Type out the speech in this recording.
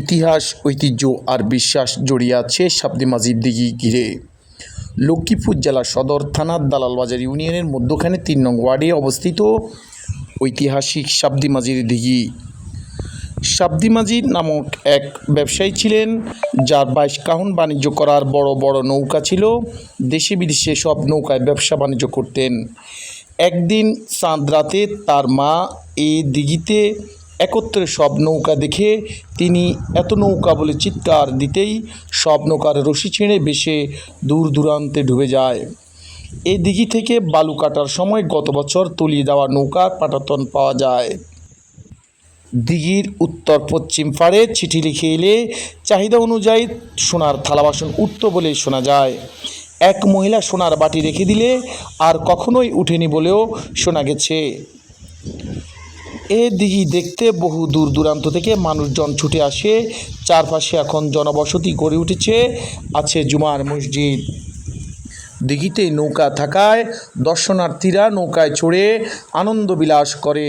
ইতিহাস, ঐতিহ্য আর বিশ্বাস জড়িয়ে আছে শাবদি মাঝির দিঘি ঘিরে। লক্ষ্মীপুর জেলার সদর থানার দালালবাজার ইউনিয়নের মধ্যখানে ৩ নং ওয়ার্ডে অবস্থিত ঐতিহাসিক শাবদি মাঝির দিঘি। শাবদি মাঝি নামক এক ব্যবসায়ী ছিলেন, যার 22 কাহুন বাণিজ্য করার বড় বড় নৌকা ছিল। দেশে বিদেশে সব নৌকায় ব্যবসা বাণিজ্য করতেন। একদিন চাঁদ রাতে তার মা এই দিঘিতে একত্রে সব নৌকা দেখে তিনি এত নৌকা বলে চিৎকার দিতেই সব নৌকার রশি ছিঁড়ে ভেসে দূর দূরান্তে ডুবে যায়। এই দিঘি থেকে বালু কাটার সময় গত বছর তলিয়ে যাওয়া নৌকার পাটাতন পাওয়া যায়। দিঘির উত্তর পশ্চিম পাড়ে চিঠি লিখে এলে চাহিদা অনুযায়ী সোনার থালা বাসন উঠত বলে শোনা যায়। এক মহিলা সোনার বাটি রেখে দিলে আর কখনোই উঠেনি বলেও শোনা গেছে। এ দিঘি দেখতে বহু দূর দূরান্ত থেকে মানুষজন ছুটে আসে। চারপাশে এখন জনবসতি গড়ে উঠেছে, আছে জুমার মসজিদ। দিঘিতে নৌকা থাকায় দর্শনার্থীরা নৌকায় চড়ে আনন্দ বিলাস করে।